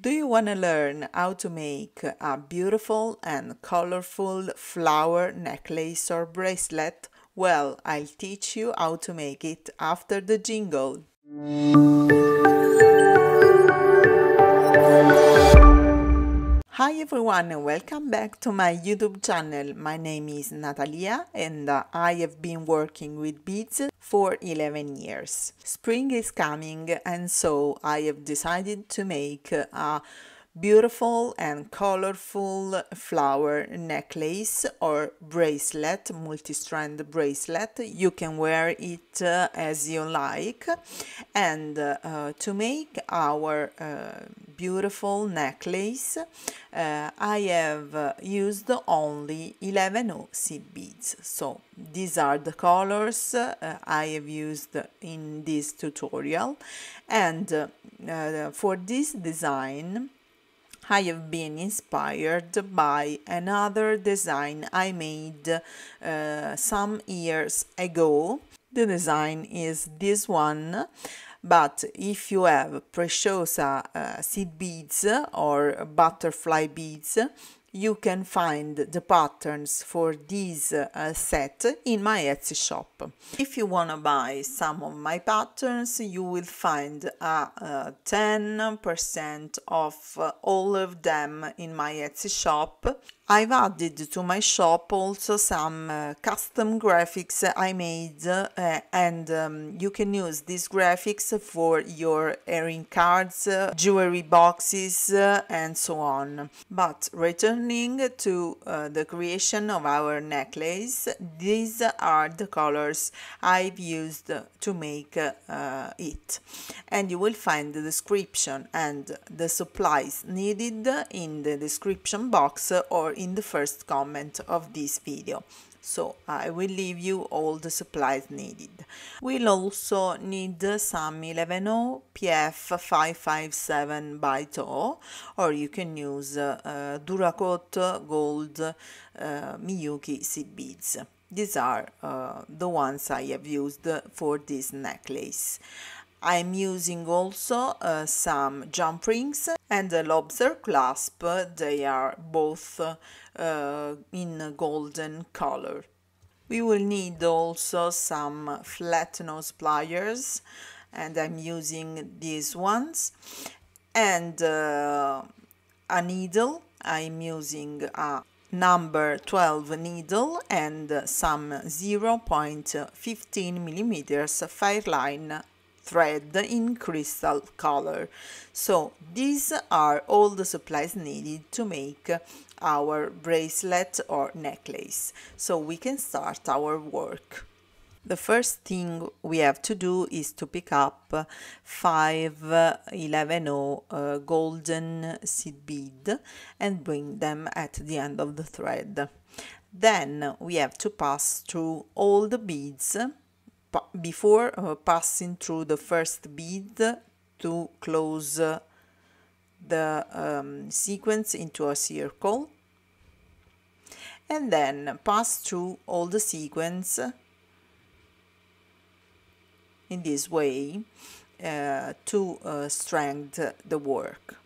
Do you want to learn how to make a beautiful and colorful flower necklace or bracelet? Well, I'll teach you how to make it after the jingle. Hi everyone and welcome back to my YouTube channel. My name is Natalia and I have been working with beads for 11 years. Spring is coming and so I have decided to make a beautiful and colorful flower necklace or bracelet, multi-strand bracelet. You can wear it as you like. And to make our beautiful necklace, I have used only 11 seed beads. So these are the colors I have used in this tutorial. And for this design, I have been inspired by another design I made some years ago. The design is this one, but if you have preciosa seed beads or butterfly beads, you can find the patterns for this set in my Etsy shop. If you want to buy some of my patterns, you will find a 10% off all of them in my Etsy shop. I've added to my shop also some custom graphics I made and you can use these graphics for your earring cards, jewelry boxes and so on. But returning to the creation of our necklace, these are the colors I've used to make it. And you will find the description and the supplies needed in the description box or in the first comment of this video. So I will leave you all the supplies needed. We'll also need some 11 PF 557 by toe, or you can use Duracoat Gold Miyuki seed beads. These are the ones I have used for this necklace. I'm using also some jump rings and a lobster clasp. They are both in golden color. We will need also some flat nose pliers, and I'm using these ones, and a needle. I'm using a number 12 needle and some 0.15 millimeters Fireline thread in crystal color. So these are all the supplies needed to make our bracelet or necklace, so we can start our work. The first thing we have to do is to pick up 511 golden seed bead and bring them at the end of the thread. Then we have to pass through all the beads before passing through the first bead to close the sequence into a circle, and then pass through all the sequence in this way to strengthen the work.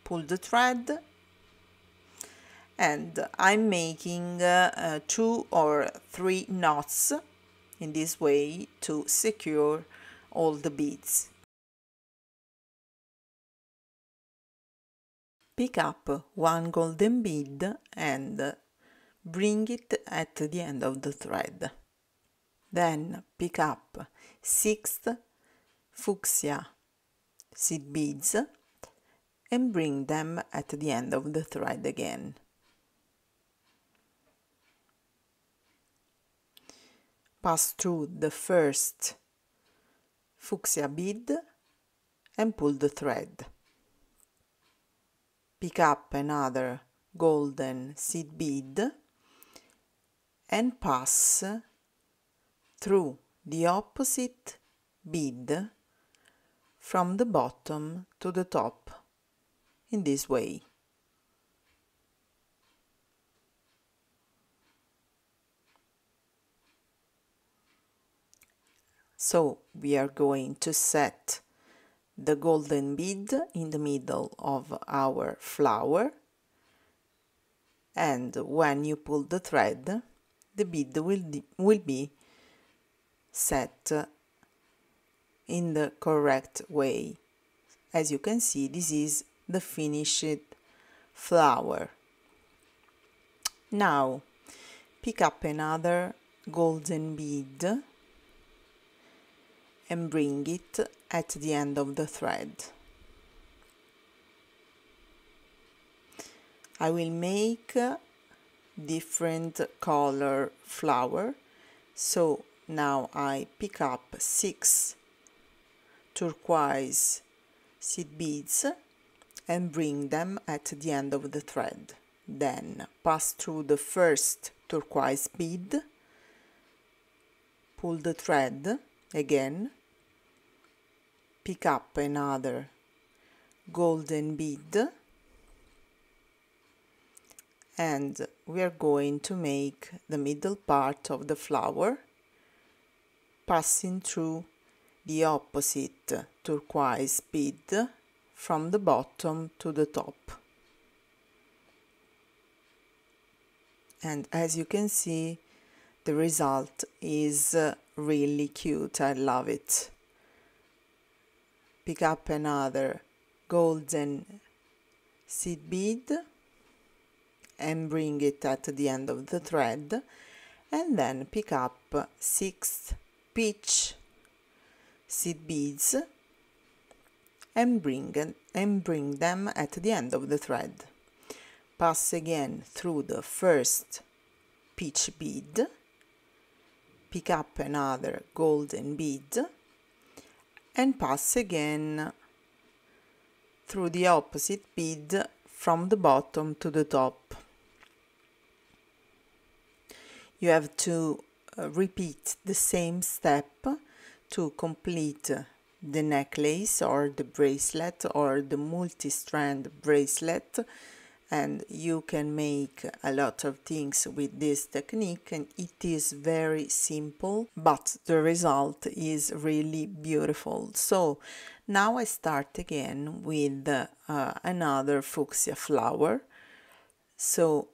Pull the thread, and I'm making 2 or 3 knots in this way to secure all the beads. Pick up 1 golden bead and bring it at the end of the thread. Then pick up 6 fuchsia seed beads and bring them at the end of the thread again. Pass through the first fuchsia bead and pull the thread. Pick up another golden seed bead and pass through the opposite bead from the bottom to the top in this way. So we are going to set the golden bead in the middle of our flower, and when you pull the thread, the bead will be set in the correct way. As you can see, this is the finished flower. Now pick up another golden bead and bring it at the end of the thread. I will make different color flower, so now I pick up 6 turquoise seed beads and bring them at the end of the thread. Then pass through the first turquoise bead, pull the thread again, pick up another golden bead, and we are going to make the middle part of the flower, passing through the opposite turquoise bead from the bottom to the top. And as you can see, the result is really cute. I love it. Pick up another golden seed bead and bring it at the end of the thread, and then pick up 6 peach seed beads and bring them at the end of the thread. Pass again through the first peach bead, pick up another golden bead and pass again through the opposite bead from the bottom to the top. You have to repeat the same step to complete the necklace or the bracelet or the multi-strand bracelet, and you can make a lot of things with this technique, and it is very simple, but the result is really beautiful. So now I start again with another fuchsia flower. So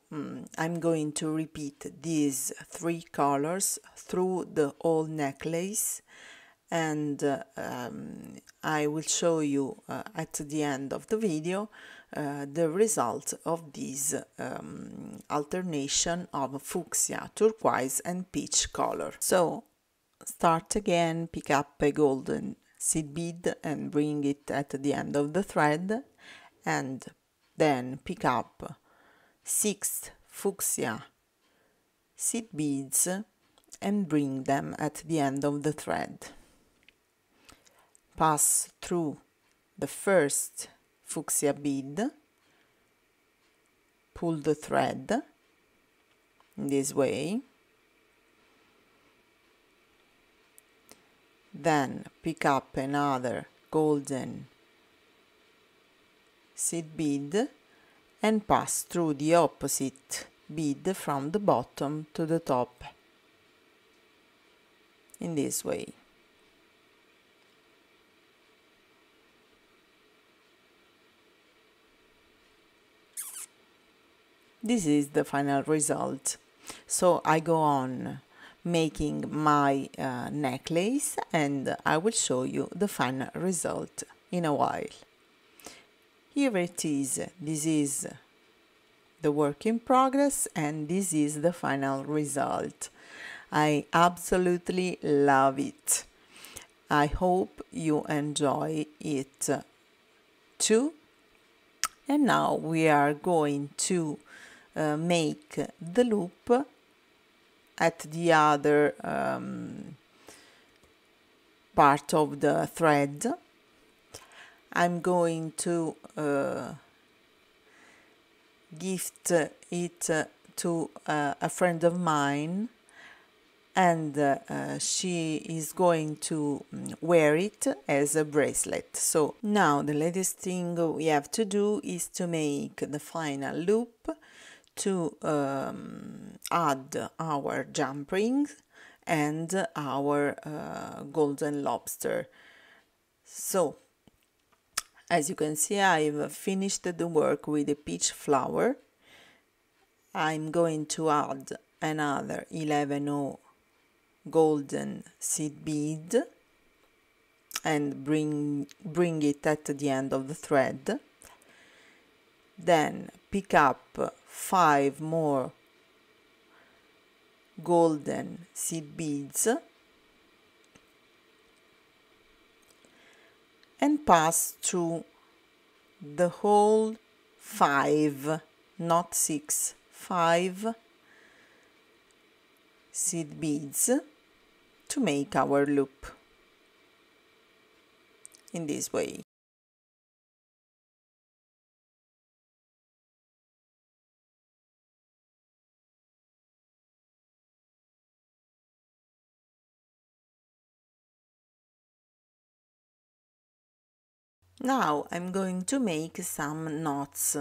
I'm going to repeat these 3 colors through the whole necklace, and I will show you at the end of the video the result of this alternation of fuchsia, turquoise and peach color. So start again, pick up a golden seed bead and bring it at the end of the thread, and then pick up 6 fuchsia seed beads and bring them at the end of the thread. Pass through the first fuchsia bead, pull the thread in this way, then pick up another golden seed bead and pass through the opposite bead from the bottom to the top in this way. This is the final result. So I go on making my necklace, and I will show you the final result in a while. Here it is. This is the work in progress, and this is the final result. I absolutely love it. I hope you enjoy it too. And now we are going to make the loop at the other part of the thread. I'm going to gift it to a friend of mine, and she is going to wear it as a bracelet. So now the latest thing we have to do is to make the final loop to add our jump ring and our golden lobster. So As you can see, I've finished the work with the peach flower. I'm going to add another 11 golden seed bead and bring it at the end of the thread. Then pick up 5 more golden seed beads and pass through the whole 5, not 6, 5 seed beads to make our loop in this way. Now I'm going to make some knots.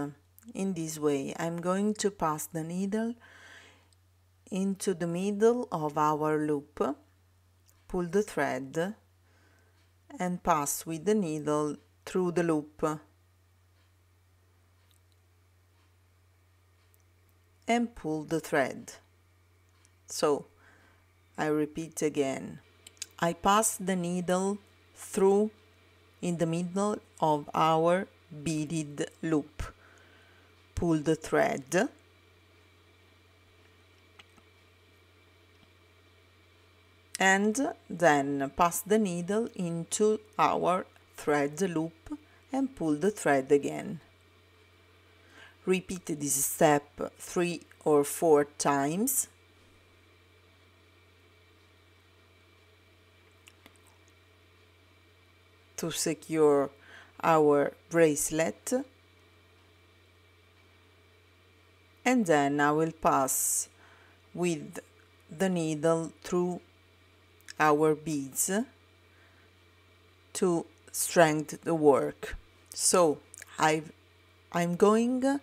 In this way, I'm going to pass the needle into the middle of our loop, pull the thread and pass with the needle through the loop and pull the thread. So I repeat again. I pass the needle through in the middle of our beaded loop, pull the thread and then pass the needle into our thread loop and pull the thread again. Repeat this step 3 or 4 times. To secure our bracelet, and then I will pass with the needle through our beads to strengthen the work. So I'm going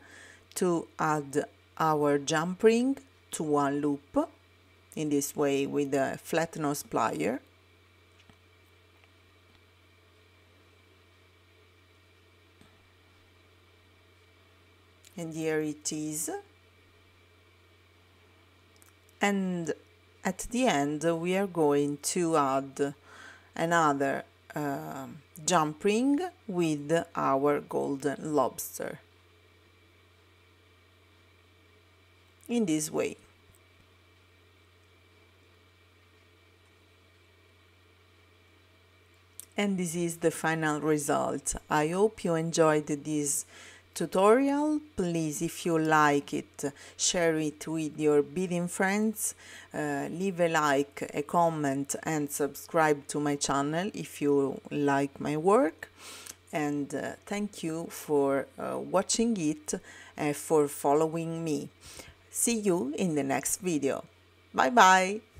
to add our jump ring to one loop in this way with a flat nose plier. And here it is. And at the end we are going to add another jump ring with our golden lobster. In this way. And this is the final result. I hope you enjoyed this tutorial. Please, if you like it, share it with your beading friends, leave a like, a comment and subscribe to my channel if you like my work. And thank you for watching it and for following me. See you in the next video. Bye bye.